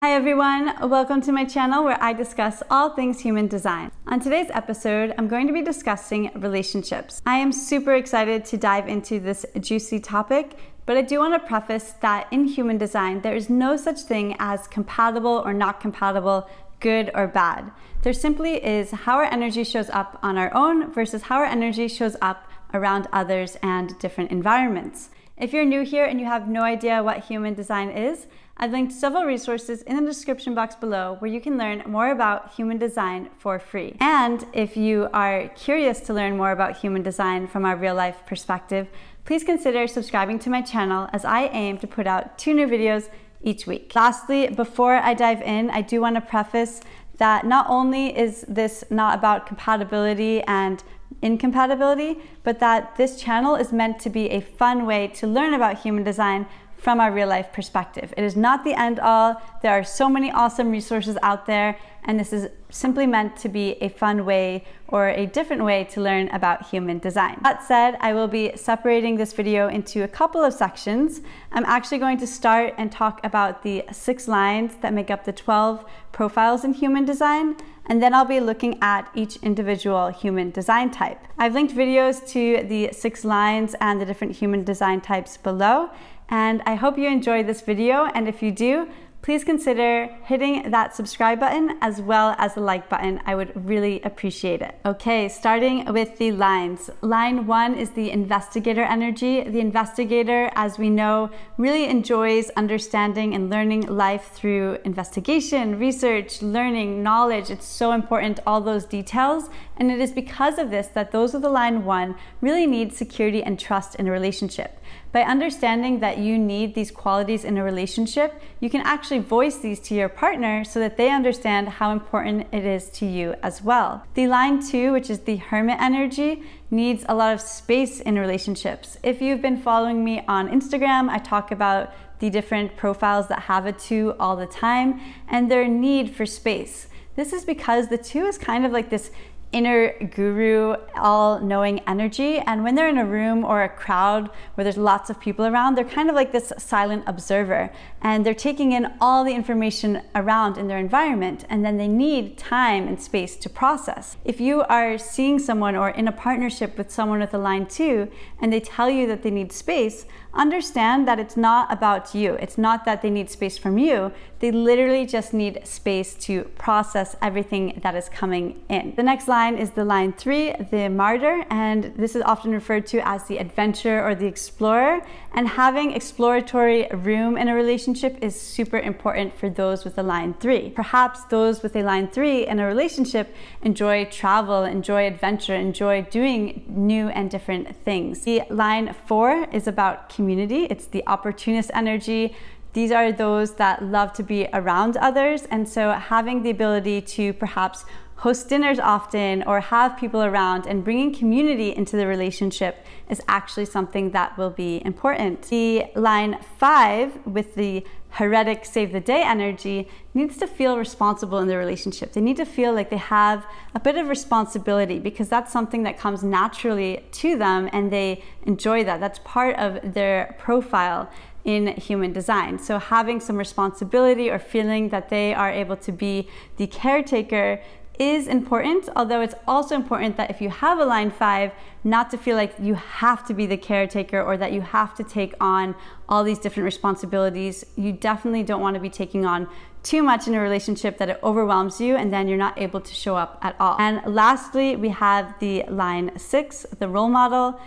Hi everyone, welcome to my channel where I discuss all things human design. On today's episode, I'm going to be discussing relationships. I am super excited to dive into this juicy topic, but I do want to preface that in human design, there is no such thing as compatible or not compatible, good or bad. There simply is how our energy shows up on our own versus how our energy shows up around others and different environments. If you're new here and you have no idea what human design is, I've linked several resources in the description box below where you can learn more about human design for free. And if you are curious to learn more about human design from a real life perspective, please consider subscribing to my channel as I aim to put out 2 new videos each week. Lastly, before I dive in, I do want to preface that not only is this not about compatibility and incompatibility, but that this channel is meant to be a fun way to learn about human design from a real life perspective. It is not the end all. There are so many awesome resources out there, and this is simply meant to be a fun way or a different way to learn about human design. That said, I will be separating this video into a couple of sections. I'm actually going to start and talk about the 6 lines that make up the 12 profiles in human design, and then I'll be looking at each individual human design type. I've linked videos to the 6 lines and the different human design types below, and I hope you enjoyed this video, and if you do, please consider hitting that subscribe button as well as the like button. I would really appreciate it. Okay, starting with the lines. Line 1 is the investigator energy. The investigator, as we know, really enjoys understanding and learning life through investigation, research, learning, knowledge. It's so important, all those details. And it is because of this that those with the line 1 really need security and trust in a relationship. By understanding that you need these qualities in a relationship, you can actually voice these to your partner so that they understand how important it is to you as well. The line 2, which is the hermit energy, needs a lot of space in relationships. If you've been following me on Instagram, I talk about the different profiles that have a 2 all the time and their need for space. This is because the 2 is kind of like this inner guru, all-knowing energy, and when they're in a room or a crowd where there's lots of people around, they're kind of like this silent observer, and they're taking in all the information around in their environment, and then they need time and space to process. If you are seeing someone or in a partnership with someone with a line 2 and they tell you that they need space, understand that it's not about you. It's not that they need space from you. They literally just need space to process everything that is coming in. The next line is the line 3, the martyr, and this is often referred to as the adventurer or the explorer. And having exploratory room in a relationship is super important for those with a line 3. Perhaps those with a line 3 in a relationship enjoy travel, enjoy adventure, enjoy doing new and different things. The line 4 is about community. It's the opportunist energy. These are those that love to be around others, and so having the ability to perhaps host dinners often or have people around and bringing community into the relationship is actually something that will be important. The line 5 with the heretic save the day energy needs to feel responsible in the relationship. They need to feel like they have a bit of responsibility because that's something that comes naturally to them and they enjoy that. That's part of their profile in human design. So having some responsibility or feeling that they are able to be the caretaker is important, although it's also important that if you have a line 5, not to feel like you have to be the caretaker or that you have to take on all these different responsibilities. You definitely don't want to be taking on too much in a relationship that it overwhelms you and then you're not able to show up at all. And lastly, we have the line 6, the role model.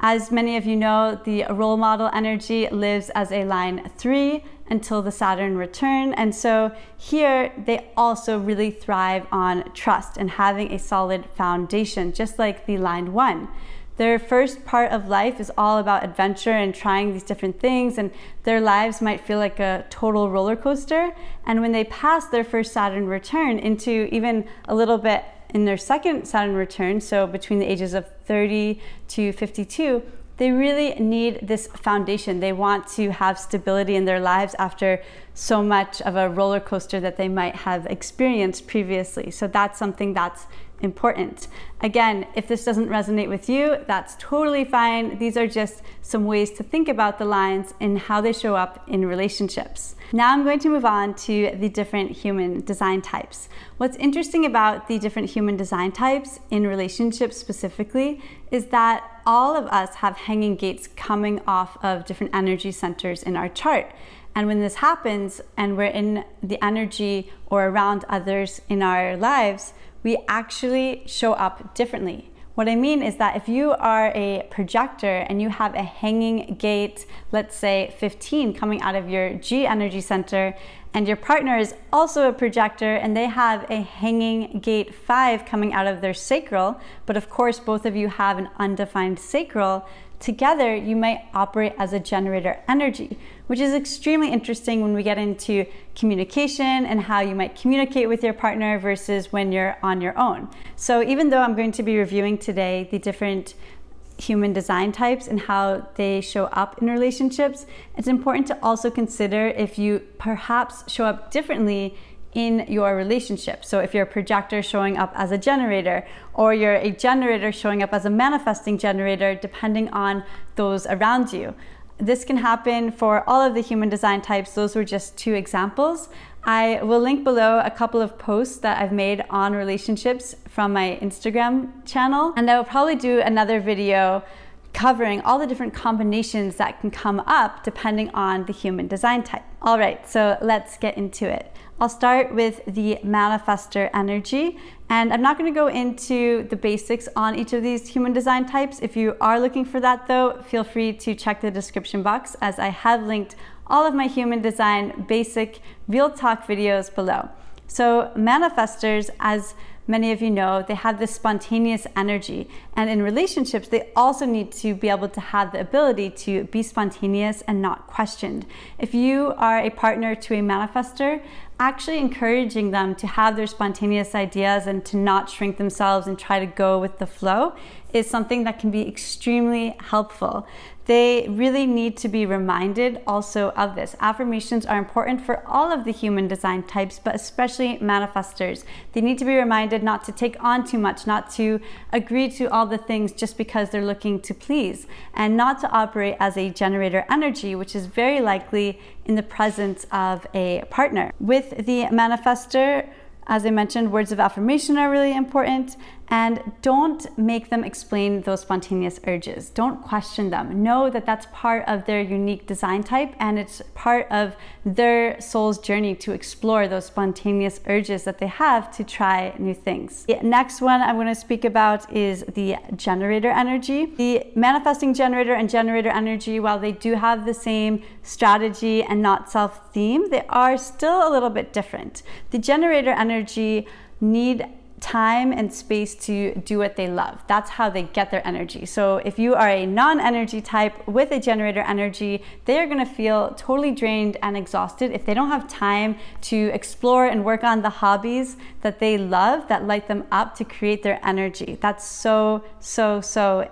As many of you know, the role model energy lives as a line 3 until the Saturn return. And so here they also really thrive on trust and having a solid foundation, just like the line 1. Their first part of life is all about adventure and trying these different things, and their lives might feel like a total roller coaster. And when they pass their first Saturn return into even a little bit in their second Saturn return, so between the ages of 30 to 52, they really need this foundation. They want to have stability in their lives after so much of a roller coaster that they might have experienced previously. So that's something that's important. Again, if this doesn't resonate with you, that's totally fine. These are just some ways to think about the lines and how they show up in relationships. Now I'm going to move on to the different human design types. What's interesting about the different human design types in relationships specifically is that all of us have hanging gates coming off of different energy centers in our chart. And when this happens and we're in the energy or around others in our lives, we actually show up differently. What I mean is that if you are a projector and you have a hanging gate, let's say 15 coming out of your G energy center, and your partner is also a projector and they have a hanging gate 5 coming out of their sacral, but of course both of you have an undefined sacral, together you might operate as a generator energy, which is extremely interesting when we get into communication and how you might communicate with your partner versus when you're on your own. So even though I'm going to be reviewing today the different human design types and how they show up in relationships, it's important to also consider if you perhaps show up differently in your relationship. So if you're a projector showing up as a generator, or you're a generator showing up as a manifesting generator, depending on those around you. This can happen for all of the human design types. Those were just 2 examples. I will link below a couple of posts that I've made on relationships from my Instagram channel. And I will probably do another video covering all the different combinations that can come up depending on the human design type. All right, so let's get into it. I'll start with the manifestor energy, and I'm not going to go into the basics on each of these human design types. If you are looking for that though, feel free to check the description box, as I have linked all of my human design basic real talk videos below. So manifestors, as many of you know, they have this spontaneous energy, and in relationships they also need to be able to have the ability to be spontaneous and not questioned. If you are a partner to a manifestor, actually encouraging them to have their spontaneous ideas and to not shrink themselves and try to go with the flow is something that can be extremely helpful. They really need to be reminded also of this. Affirmations are important for all of the human design types, but especially manifestors. They need to be reminded not to take on too much, not to agree to all the things just because they're looking to please, and not to operate as a generator energy, which is very likely in the presence of a partner. With the manifestor, as I mentioned, words of affirmation are really important, and don't make them explain those spontaneous urges. Don't question them. Know that that's part of their unique design type, and it's part of their soul's journey to explore those spontaneous urges that they have to try new things. The next one I'm going to speak about is the generator energy. The manifesting generator and generator energy, while they do have the same strategy and not self-theme, they are still a little bit different. The generator energy need time and space to do what they love. That's how they get their energy. So if you are a non-energy type with a generator energy, they are going to feel totally drained and exhausted if they don't have time to explore and work on the hobbies that they love, that light them up to create their energy. That's so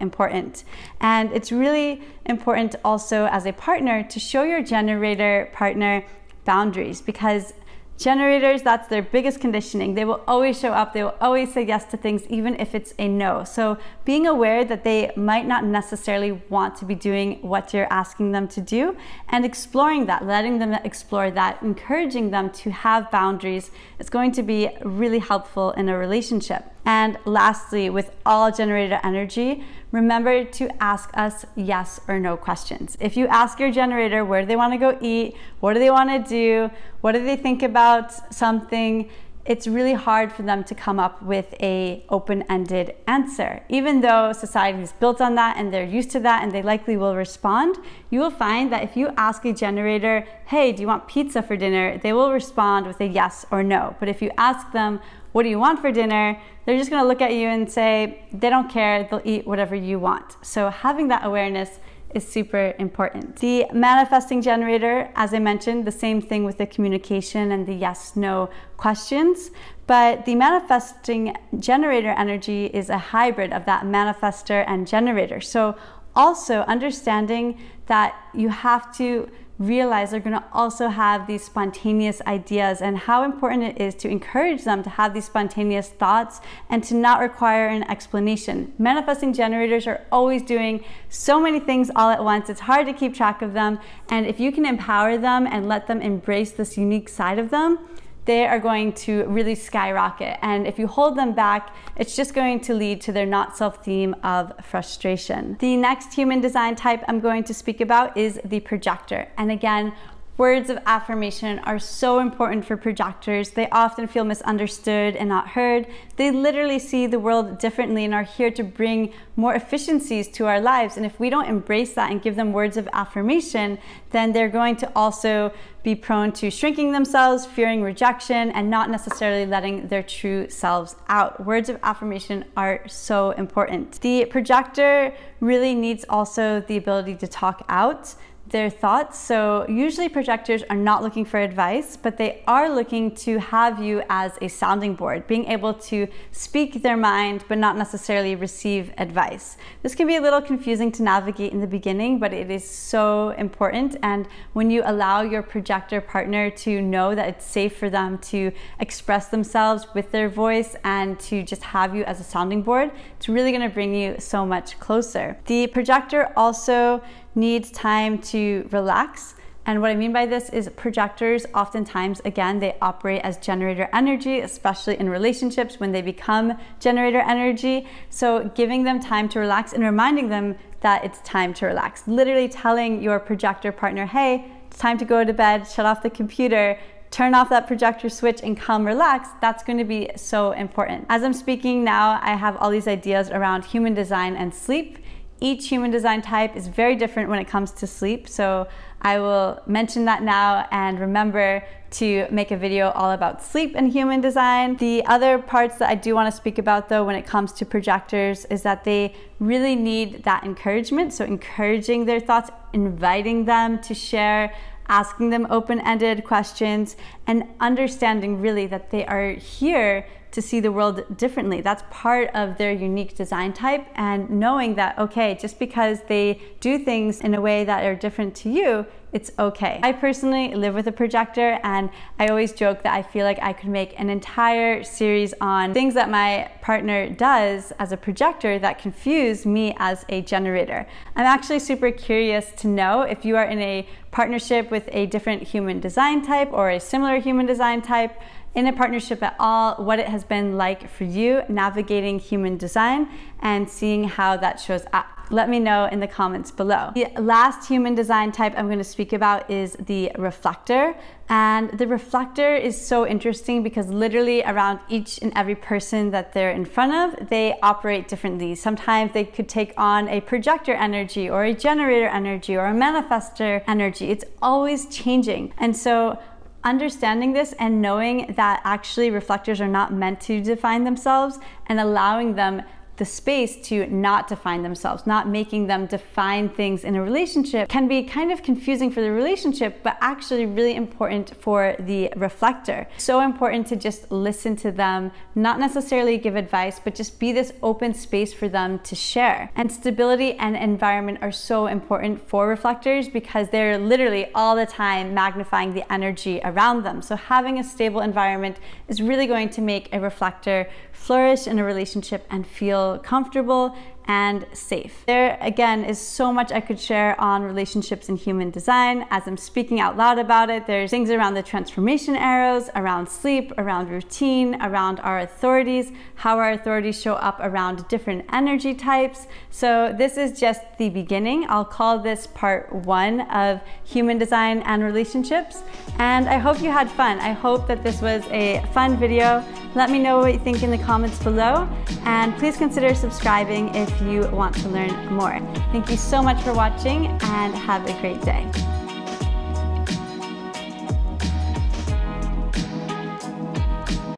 important. And it's really important also as a partner to show your generator partner boundaries, because generators, that's their biggest conditioning. They will always show up. They will always say yes to things, even if it's a no. So being aware that they might not necessarily want to be doing what you're asking them to do, and exploring that, letting them explore that, encouraging them to have boundaries is going to be really helpful in a relationship. And lastly, with all generator energy, remember to ask us yes or no questions. If you ask your generator where do they want to go eat, what do they want to do, what do they think about something, it's really hard for them to come up with a open-ended answer. Even though society is built on that and they're used to that and they likely will respond, you will find that if you ask a generator, hey, do you want pizza for dinner? They will respond with a yes or no. But if you ask them, what do you want for dinner? They're just gonna look at you and say, they don't care, they'll eat whatever you want. So having that awareness is super important. The manifesting generator, as I mentioned, the same thing with the communication and the yes/no questions, but the manifesting generator energy is a hybrid of that manifestor and generator. So also understanding that you have to realize they're going to also have these spontaneous ideas, and how important it is to encourage them to have these spontaneous thoughts and to not require an explanation. Manifesting generators are always doing so many things all at once. It's hard to keep track of them, and if you can empower them and let them embrace this unique side of them, they are going to really skyrocket. And if you hold them back, it's just going to lead to their not self theme of frustration. The next human design type I'm going to speak about is the projector. And again, words of affirmation are so important for projectors. They often feel misunderstood and not heard. They literally see the world differently and are here to bring more efficiencies to our lives. And if we don't embrace that and give them words of affirmation, then they're going to also be prone to shrinking themselves, fearing rejection, and not necessarily letting their true selves out. Words of affirmation are so important. The projector really needs also the ability to talk out their thoughts. So usually projectors are not looking for advice, but they are looking to have you as a sounding board, being able to speak their mind, but not necessarily receive advice. This can be a little confusing to navigate in the beginning, but it is so important. And when you allow your projector partner to know that it's safe for them to express themselves with their voice and to just have you as a sounding board, it's really going to bring you so much closer. The projector also needs time to relax. And what I mean by this is projectors oftentimes, again, they operate as generator energy, especially in relationships when they become generator energy. So giving them time to relax and reminding them that it's time to relax. Literally telling your projector partner, hey, it's time to go to bed, shut off the computer, turn off that projector switch and come relax. That's going to be so important. As I'm speaking now, I have all these ideas around human design and sleep. Each human design type is very different when it comes to sleep, so I will mention that now and remember to make a video all about sleep and human design. The other parts that I do want to speak about though when it comes to projectors is that they really need that encouragement, so encouraging their thoughts, inviting them to share, asking them open-ended questions, and understanding really that they are here to see the world differently. That's part of their unique design type, and knowing that, okay, just because they do things in a way that are different to you, it's okay. I personally live with a projector, and I always joke that I feel like I could make an entire series on things that my partner does as a projector that confuse me as a generator. I'm actually super curious to know if you are in a partnership with a different human design type or a similar human design type, in a partnership at all, what it has been like for you navigating human design and seeing how that shows up. Let me know in the comments below. The last human design type I'm going to speak about is the reflector. And the reflector is so interesting because literally around each and every person that they're in front of, they operate differently. Sometimes they could take on a projector energy or a generator energy or a manifestor energy. It's always changing. And so understanding this and knowing that actually reflectors are not meant to define themselves and allowing them the space to not define themselves, not making them define things in a relationship, can be kind of confusing for the relationship, but actually really important for the reflector. So important to just listen to them, not necessarily give advice, but just be this open space for them to share. And stability and environment are so important for reflectors because they're literally all the time magnifying the energy around them. So having a stable environment is really going to make a reflector flourish in a relationship and feel comfortable and safe. There again is so much I could share on relationships and human design. As I'm speaking out loud about it, there's things around the transformation arrows, around sleep, around routine, around our authorities, how our authorities show up around different energy types. So this is just the beginning. I'll call this part 1 of human design and relationships. And I hope you had fun. I hope that this was a fun video. Let me know what you think in the comments below, and please consider subscribing if you want to learn more. Thank you so much for watching, and have a great day.